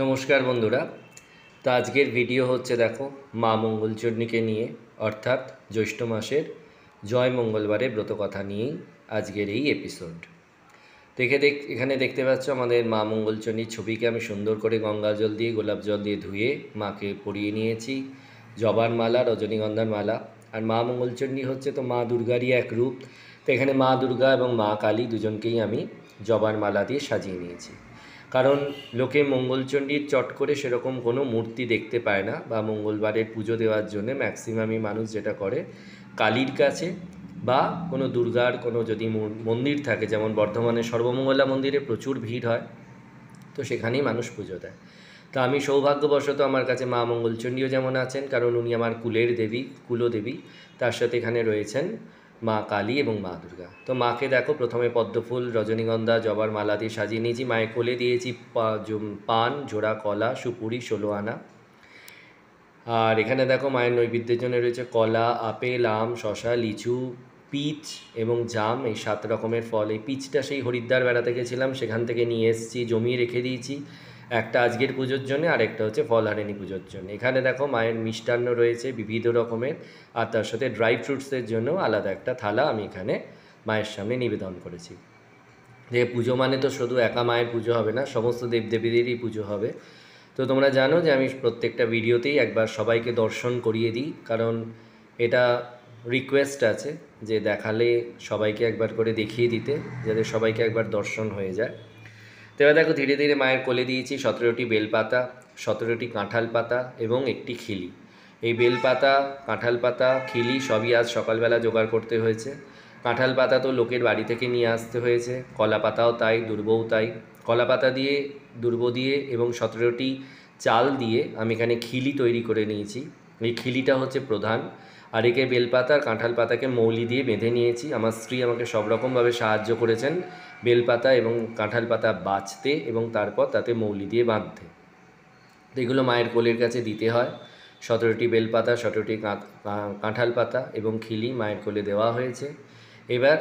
নমস্কার বন্ধুরা। তো আজকের ভিডিও হচ্ছে দেখো মা মঙ্গলচণ্ডীকে নিয়ে, অর্থাৎ জ্যৈষ্ঠ মাসের জয় মঙ্গলবারের ব্রতকথা নিয়েই আজকের এই এপিসোড। এখানে দেখতে পাচ্ছ আমাদের মা মঙ্গলচণ্ডীর ছবিকে আমি সুন্দর করে গঙ্গা জল দিয়ে গোলাপ জল দিয়ে ধুয়ে মাকে পরিয়ে নিয়েছি জবার মালা, রজনীগন্ধার মালা। আর মা মঙ্গলচণ্ডী হচ্ছে তো মা দুর্গারই এক রূপ। তো এখানে মা দুর্গা এবং মা কালী দুজনকেই আমি জবার মালা দিয়ে সাজিয়ে নিয়েছি, কারণ লোকে মঙ্গলচণ্ডীর চট করে সেরকম কোনো মূর্তি দেখতে পায় না, বা মঙ্গলবারের পুজো দেওয়ার জন্য ম্যাক্সিমামই মানুষ যেটা করে কালীর কাছে বা কোনো দুর্গার কোনো যদি মন্দির থাকে, যেমন বর্ধমানে সর্বমঙ্গলা মন্দিরে প্রচুর ভিড় হয়, তো সেখানেই মানুষ পুজো দেয়। তো আমি সৌভাগ্যবশত আমার কাছে মা মঙ্গলচণ্ডীও যেমন আছেন, কারণ উনি আমার কুলের দেবী, কুলদেবী, তার সাথে এখানে রয়েছেন মা কালী এবং মা দুর্গা। তো মাকে দেখো প্রথমে পদ্মফুল, রজনীগন্ধা, জবার মালা দিয়ে সাজিয়ে নিয়েছি। মায়ের কোলে দিয়েছি পান, জোড়া কলা, সুপুরি 16 আনা। আর এখানে দেখো মায়ের নৈবেদ্যের জন্য রয়েছে কলা, আপেল, আম, শশা, লিচু, পিচ এবং জাম, এই 7 রকমের ফল। এই পিচটা সেই হরিদ্বার বেড়াতে গেছিলাম, সেখান থেকে নিয়ে এসেছি, জমিয়ে রেখে দিয়েছি। একটা আজকের পুজোর জন্য, আর একটা হচ্ছে ফলহারিণী পুজোর জন্য। এখানে দেখো মায়ের মিষ্টান্ন রয়েছে বিবিধ রকমের, আর তার সাথে ড্রাই ফ্রুটসের জন্য আলাদা একটা থালা আমি এখানে মায়ের সামনে নিবেদন করেছি। যে পুজো মানে তো শুধু একা মায়ের পুজো হবে না, সমস্ত দেবদেবীদেরই পুজো হবে। তো তোমরা জানো যে আমি প্রত্যেকটা ভিডিওতেই একবার সবাইকে দর্শন করিয়ে দিই, কারণ এটা রিকোয়েস্ট আছে যে দেখালে সবাইকে একবার করে দেখিয়ে দিতে, যাতে সবাইকে একবার দর্শন হয়ে যায়। তো এবার দেখো ধীরে ধীরে মায়ের কোলে দিয়েছি 17টি বেলপাতা, 17টি কাঁঠাল পাতা এবং একটি খিলি। এই বেলপাতা, কাঁঠাল পাতা, খিলি সবই আজ সকালবেলা জোগাড় করতে হয়েছে। কাঁঠাল পাতা তো লোকের বাড়ি থেকে নিয়ে আসতে হয়েছে, কলা পাতাও তাই, দুর্বও তাই। কলা পাতা দিয়ে, দুর্ব দিয়ে এবং 17টি চাল দিয়ে আমি এখানে খিলি তৈরি করে নিয়েছি। এই খিলিটা হচ্ছে প্রধান। আর একে বেলপাতা আর কাঁঠাল পাতাকে মৌলি দিয়ে বেঁধে নিয়েছি। আমার স্ত্রী আমাকে সব রকমভাবে সাহায্য করেছেন বেলপাতা এবং কাঁঠাল পাতা বাছতে এবং তারপর তাতে মৌলি দিয়ে বাঁধতে। তো এগুলো মায়ের কোলের কাছে দিতে হয়। 17টি বেলপাতা, 17টি কাঁঠাল পাতা এবং খিলি মায়ের কোলে দেওয়া হয়েছে। এবার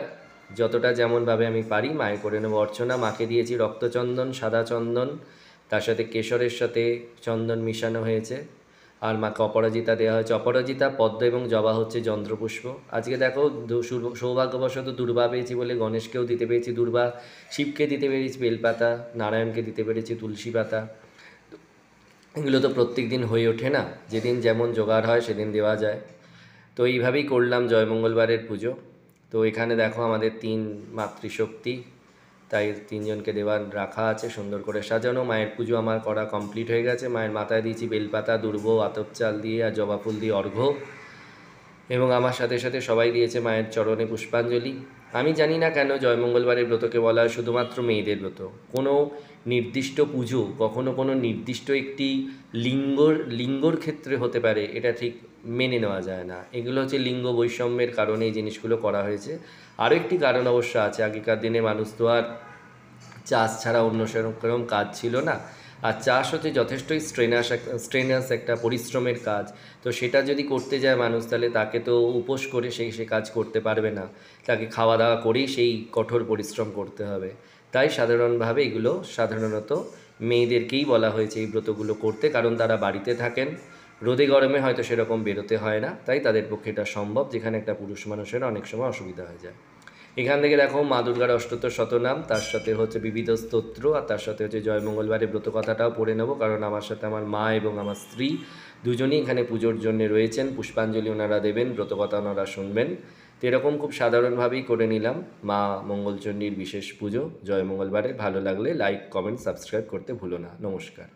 যতটা যেমনভাবে আমি পারি মায়ের করে নেব অর্চনা। মাকে দিয়েছি রক্তচন্দন, সাদা চন্দন, তার সাথে কেশরের সাথে চন্দন মিশানো হয়েছে। আর মাকে অপরাজিতা দেওয়া হয়েছে। অপরাজিতা, পদ্ম এবং জবা হচ্ছে যন্ত্রপুষ্প। আজকে দেখো সৌভাগ্যবশত দুর্বা পেয়েছি বলে গণেশকেও দিতে পেরেছি দুর্বা, শিবকে দিতে পেরেছি বেলপাতা, নারায়ণকে দিতে পেরেছি তুলসী পাতা। এগুলো তো প্রত্যেক দিন হয়ে ওঠে না, যেদিন যেমন জোগাড় হয় সেদিন দেওয়া যায়। তো এইভাবেই করলাম জয় মঙ্গলবারের পুজো। তো এখানে দেখো আমাদের 3 মাতৃশক্তি, তাই 3 জনকে দেওয়ার রাখা আছে, সুন্দর করে সাজানো। মায়ের পুজো আমার করা কমপ্লিট হয়ে গেছে। মায়ের মাথায় দিয়েছি বেলপাতা, দুর্ব, আতপ চাল দিয়ে আর জবা ফুল দিয়ে অর্ঘ্য, এবং আমার সাথে সাথে সবাই দিয়েছে মায়ের চরণে পুষ্পাঞ্জলি। আমি জানি না কেন জয় মঙ্গলবারের ব্রতকে বলা হয় শুধুমাত্র মেয়েদের ব্রত। কোনো নির্দিষ্ট পুজো কখনো কোনো নির্দিষ্ট একটি লিঙ্গর ক্ষেত্রে হতে পারে, এটা ঠিক মেনে নেওয়া যায় না। এগুলো হচ্ছে লিঙ্গ বৈষম্যের কারণে এই জিনিসগুলো করা হয়েছে। আরও একটি কারণ অবশ্য আছে, আগেকার দিনে মানুষ তো আর চাষ ছাড়া অন্য সেরকম কাজ ছিল না। আর চাষ হচ্ছে যথেষ্টই স্ট্রেনাস একটা পরিশ্রমের কাজ। তো সেটা যদি করতে যায় মানুষ, তাহলে তাকে তো উপোস করে সে কাজ করতে পারবে না, তাকে খাওয়া দাওয়া করেই সেই কঠোর পরিশ্রম করতে হবে। তাই সাধারণভাবে এগুলো সাধারণত মেয়েদেরকেই বলা হয়েছে এই ব্রতগুলো করতে, কারণ তারা বাড়িতে থাকেন, রোদে গরমে হয়তো সেরকম বেরোতে হয় না, তাই তাদের পক্ষে এটা সম্ভব, যেখানে একটা পুরুষ মানুষের অনেক সময় অসুবিধা হয়ে যায়। এখান থেকে দেখো মা দুর্গার অষ্টোত্তর শতনাম, তার সাথে হচ্ছে বিবিধ স্তোত্র, আর তার সাথে হচ্ছে জয় মঙ্গলবারের ব্রত কথাটাও পড়ে নেব, কারণ আমার সাথে আমার মা এবং আমার স্ত্রী দুজনই এখানে পুজোর জন্য রয়েছেন। পুষ্পাঞ্জলি ওনারা দেবেন, ব্রতকথা ওনারা শুনবেন। তো এরকম খুব সাধারণভাবেই করে নিলাম মা মঙ্গলচণ্ডীর বিশেষ পুজো জয় মঙ্গলবারে। ভালো লাগলে লাইক, কমেন্ট, সাবস্ক্রাইব করতে ভুলো না। নমস্কার।